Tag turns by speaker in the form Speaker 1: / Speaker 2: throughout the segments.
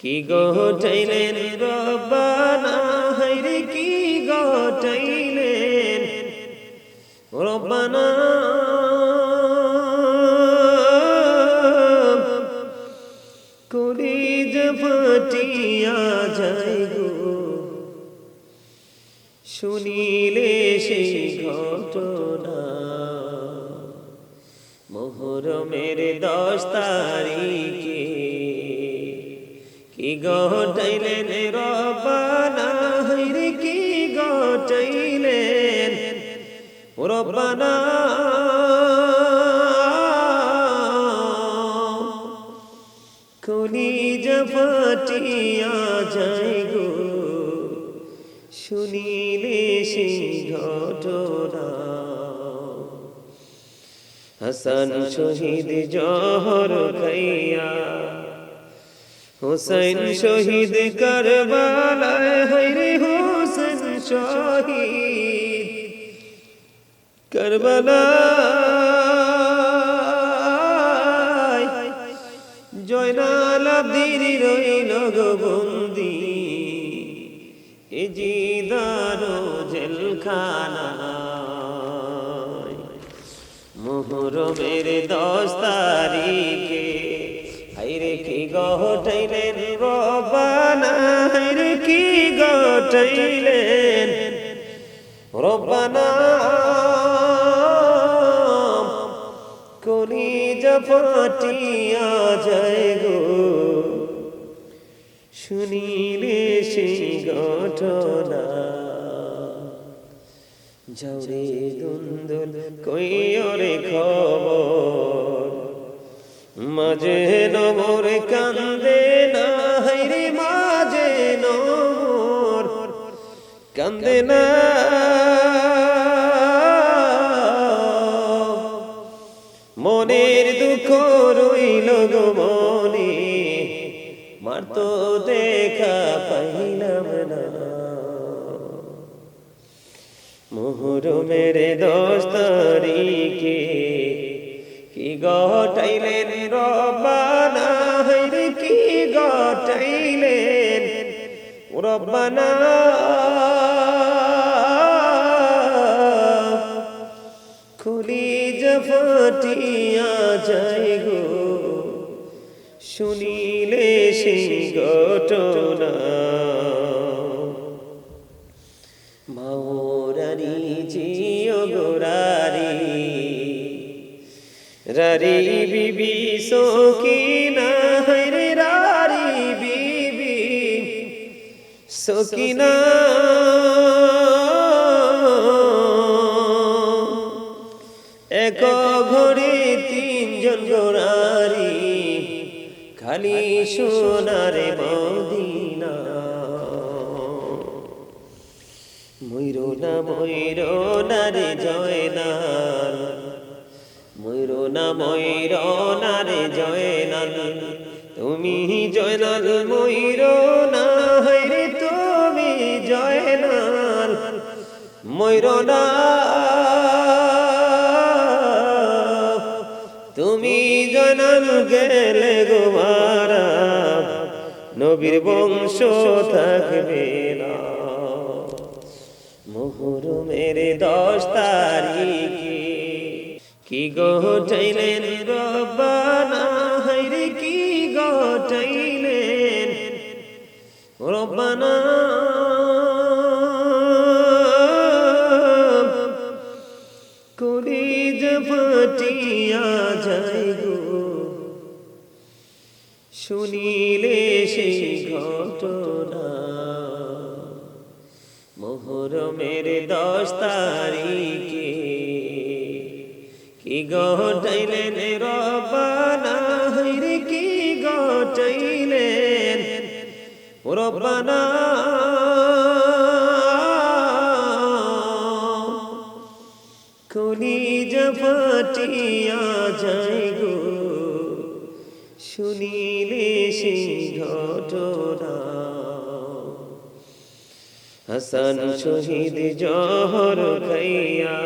Speaker 1: কি ঘটাইলেন রব্বানা হায়রে কি ঘটাইলেন রব্বানা কলিজা ফাটিয়া যায় গো শুনিলে সেই ঘটনা মুহরমের 10 তারিখে কি ঘটাইলেন রব্বানা হায়রে কি ঘটাইলেন রব্বানা কলিজা ফাটিয়া যায় গো শুনিলে সেই ঘটনা হাসান শহীদ জহর খাইয়া হুসাইন শহীদ কারবালায় হায়রে হুসাইন শহীদ কারবালায় জয়নাল আব্দির রইল গো বন্দি এ জিদারো জেলখানায় মুহরমের 10 তারিখে হায়রে কি ঘটাইলেন রব্বানা হায়রে কি ঘটাইলেন রব্বানা কলিজা ফাটিয়া যায় গো শুনিলে সেই ঘটনা যাওরে দুন্দুল কইরে খবর মাঝে নমর কান্দে না হায়রে মাঝে নমর কান্দে না মনের দুঃখ রইল গো মনে মার তো দেখা পাইলাম না মুহরমের 10 তারিখে কি ঘটাইলেন রব্বানা হায়রে কি ঘটাইলেন রব্বানা কলিজা ফাটিয়া যায় গো শুনিলে সেই ঘটনা মাওরারি জিও গোরারি রারি বিবি সকিনা হায়রে রারি বিবি সকিনা এক ঘরে 3 জন গোরারি খালি সোনার মদিনা ময়ূর না রে জয়নাল ময়ূর না রে জয়নাল তুমি জয়নাল ময়ূর না হায়রে তুমি জয়নাল ময়ূর না তুমি জয়নাল গেলে গো মারা নবীর বংশ থাকবে না মুহরমের 10 তারিখে কি ঘটাইলেন রব্বানা হায়রে কি ঘটাইলেন রব্বানা কলিজা ফাটিয়া যায় গো শুনিলে সেই ঘটনা মুহরমের 10 তারিখে কি ঘটাইলেন রব্বানা হায়রে কি ঘটাইলেন রব্বানা কলিজা ফাটিয়া যায় গো শুনিলে সেই ঘটনা হাসান শহীদ জহর খাইয়া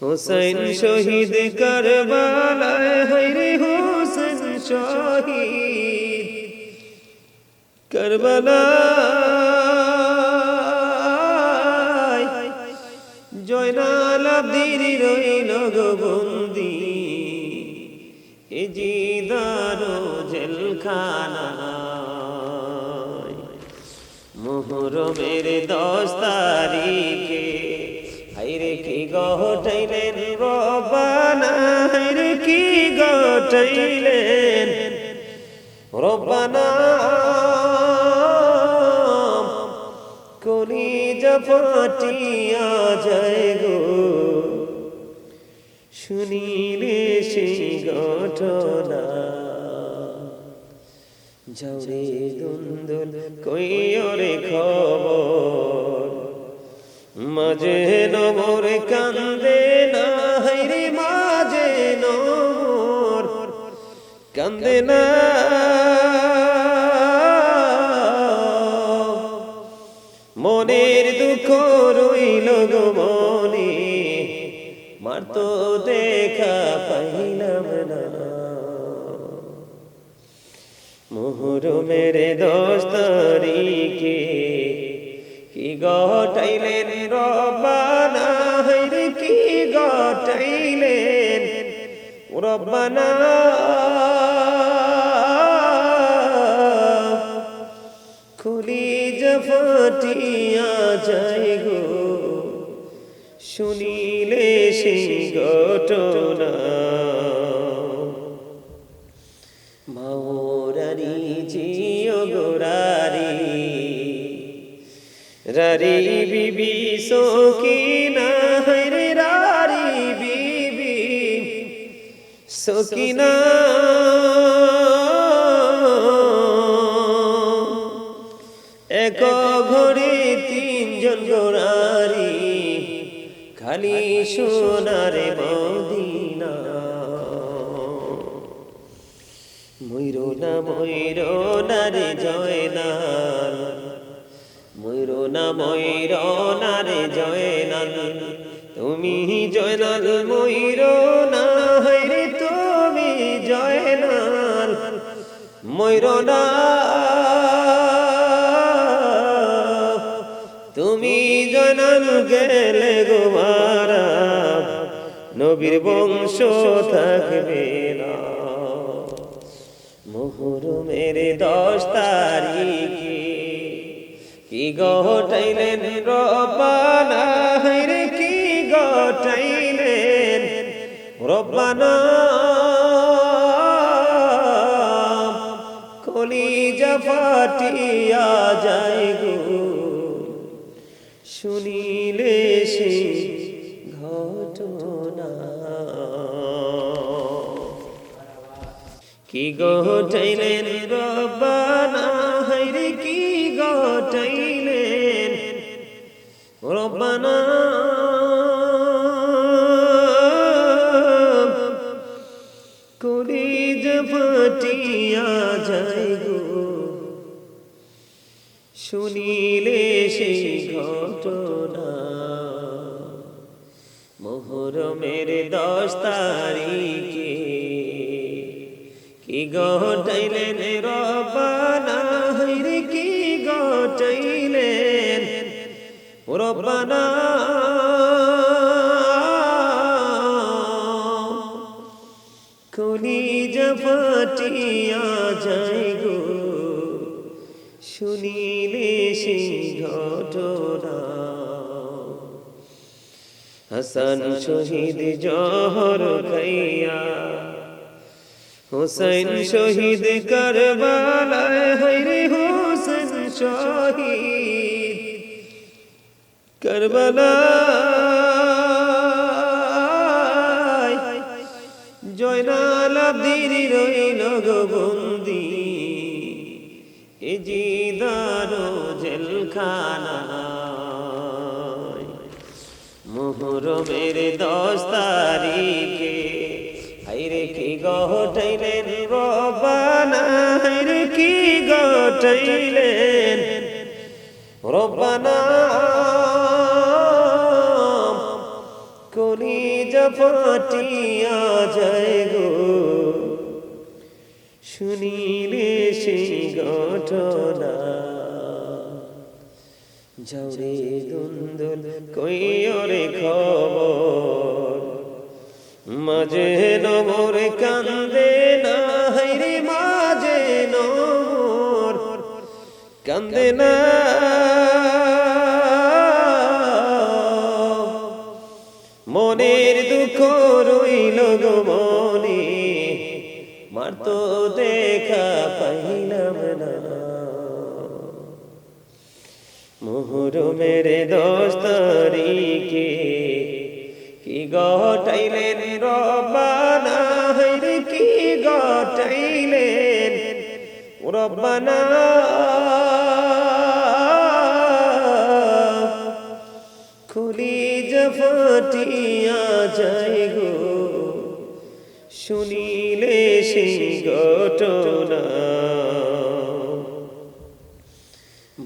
Speaker 1: হুসাইন শহীদ কারবালায় হায়রে হুসাইন শহীদ কারবালায় জয়নাল আব্দির রইল গো বন্দি এ জিদারো জেলখানায় মুহরমের 10 তারিখে হায়রে কি ঘটাইলেন রব্বানা হায়রে কি ঘটাইলেন রব্বানা কলিজা ফাটিয়া যায় গো শুনিলে সেই ঘটনা যাওরে দুন্দুল কইরে খবর মাঝে নমর কান্দে না হায়রে মাঝে নমর কান্দে না মনের দুঃখ রইল গো মনে মার তো দেখা পাইলাম না মুহরমের 10 তারিখে কি ঘটাইলেন রব্বানা হায়রে কি ঘটাইলেন রব্বানা কলিজা ফাটিয়া যায় গো শুনিলে সেই ঘটনা মাওরারি জিও গোরারি রারি বিবি সকিনা হায়রে রারি বিবি সকিনা এক ঘরে 3 জন গোরারি খালি সোনার মদিনা ময়ূর না রে জয়নাল ময়ূর না রে জয়নাল তুমি জয়নাল ময়ূর না হায়রে তুমি জয়নাল ময়ূর না তুমি জয়নাল গেলে গো মারা নবীর বংশ থাকবে না মুহরমের 10 তারিখে কি ঘটাইলেন রব্বানা হায়রে কি ঘটাইলেন রব্বানা কলিজা ফাটিয়া যায় গো শুনিলে সেই ঘটনা কি ঘটাইলেন রব্বানা হায়রে কি ঘটাইলেন রব্বানা কলিজা ফাটিয়া যায় গো শুনিলে সেই ঘটনা মুহরমের 10 তারিখে কি ঘটাইলেন রব্বানা হায়রে কি ঘটাইলেন রব্বানা কলিজা ফাটিয়া যায় গো শুনিলে সেই ঘটনা হাসান শহীদ জহর খাইয়া হুসাইন শহীদ কারবালায় হায়রে হুসাইন শহীদ কারবালায় জয়নাল আব্দির রইল গো বন্দি এ জিদারো জেলখানায় মুহরমের 10 তারিখে হায়রে কি ঘটাইলেন রব্বানা হায়রে কি ঘটাইলেন রব্বানা কলিজা ফাটিয়া যায় গো শুনিলে সেই ঘটনা যাওরে দুন্দুল কইরে খবর মাঝে নমর কান্দে না হাইরে মাঝে নমর কান্দে না মনের দুঃখ রইল গো মনে মার তো দেখা পাইলাম না মুহরমের 10 তারিখে কি ঘটাইলেন রব্বানা হায়রে কি ঘটাইলেন রব্বানা কলিজা ফাটিয়া যায় গো শুনিলে সেই ঘটনা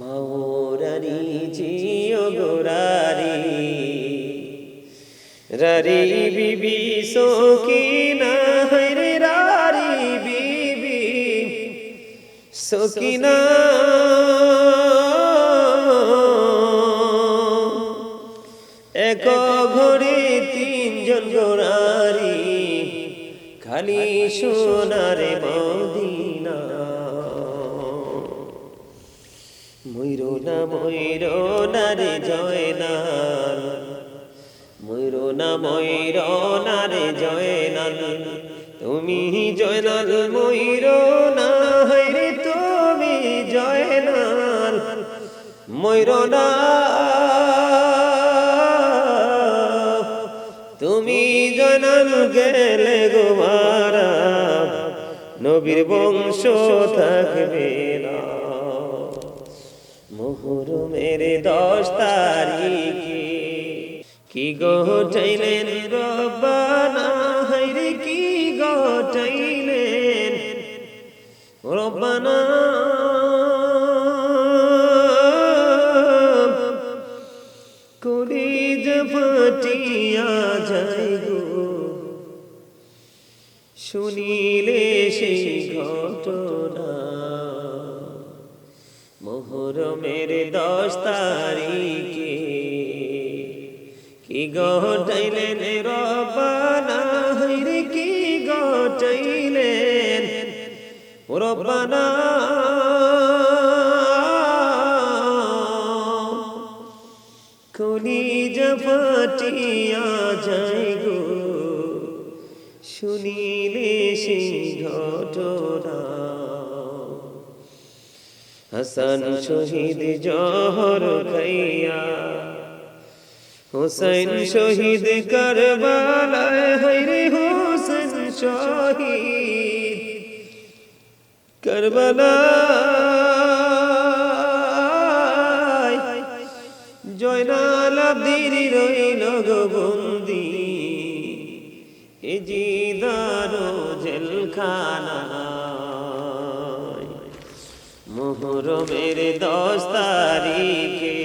Speaker 1: মাওরারি জিও গোরারি রারি বিবি সকিনা হায়রে রারি বিবি সকিনা এক ঘরে 3 জন গোরারি খালি সোনার মদিনা ময়ূর না রে জয়নাল ময়ূর না রে জয়নাল তুমি জয়নাল ময়ূর না হায়রে তুমি জয়নাল ময়ূর না তুমি জয়নাল গেলে গো মারা নবীর বংশ থাকবে না মুহরমের 10 তারিখে কি ঘটাইলেন রব্বানা হায়রে কি ঘটাইলেন রব্বানা কলিজা ফাটিয়া যায় গো শুনিলে সেই ঘটনা মুহরমের 10 তারিখে কি ঘটাইলেন রব্বানা হায়রে কি ঘটাইলেন রব্বানা কলিজা ফাটিয়া যায় গো শুনিলে সেই ঘটনা হাসান শহীদ জহর খাইয়া হুসাইন শহীদ কারবালায় হায়রে হুসাইন শহীদ কারবালায় জয়নাল আব্দির রইল গো বন্দি এ জিদার জেলখানা মুহরমের 10 তারিখে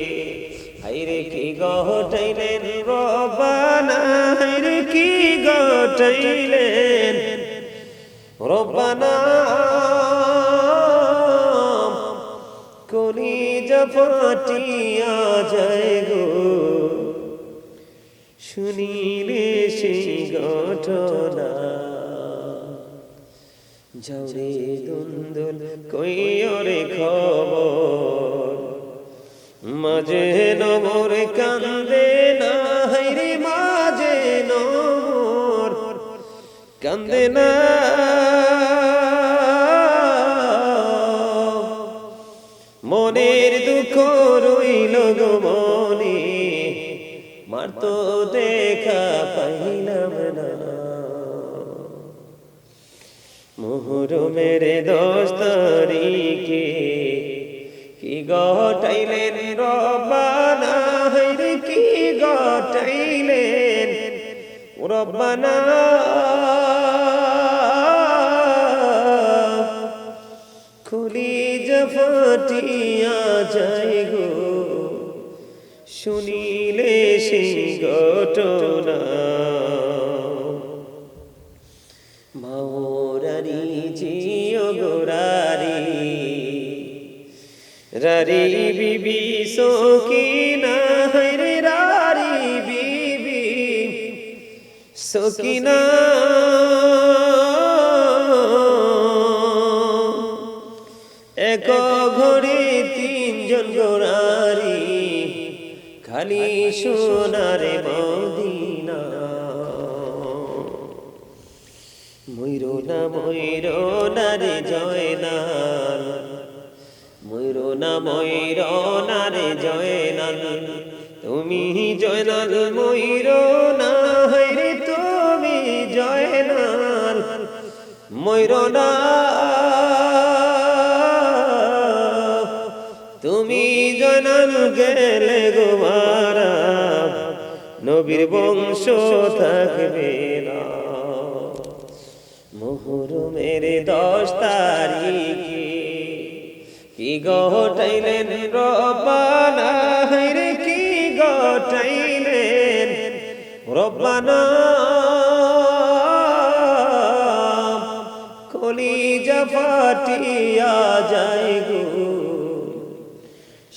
Speaker 1: হায়রে কি ঘটাইলেন রব্বানা হায়রে কি ঘটাইলেন রব্বানা কলিজা ফাটিয়া যায় গো শুনিলে সেই ঘটনা যাওরে দুন্দুল কইরে খবর মাঝে নমর কান্দে না হায়রে মাঝে নমর কান্দে না মনের দুঃখ রইল গো মনে মার তো দেখা পাইলাম না মুহরমের 10 তারিখে কি ঘটাইলেন রব্বানা হায়রে কি ঘটাইলেন রব্বানা কলিজা ফাটিয়া যায় গো শুনিলে সেই ঘটনা মাওরারি জিও রারি বিবি সকিনা রে রারি বিবি সকিনা এক ঘরে তিনজন গোরারি খালি সোনারে মদিনা ময়ূর না রে জয়নাল ময়ূর না রে জয়নাল তুমি জয়নাল ময়ূর না রে তুমি জয়নাল ময়ূর না তুমি জয়নাল গেলে গোমারা নবীর বংশ থাকবে না মুহরমের 10 তারিখে কি ঘটাইলেন রব্বানা রে কি ঘটাইলেন রব্বানা কলিজা ফাটিয়া যায় গো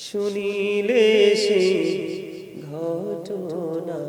Speaker 1: শুনিলে সে ঘটনা।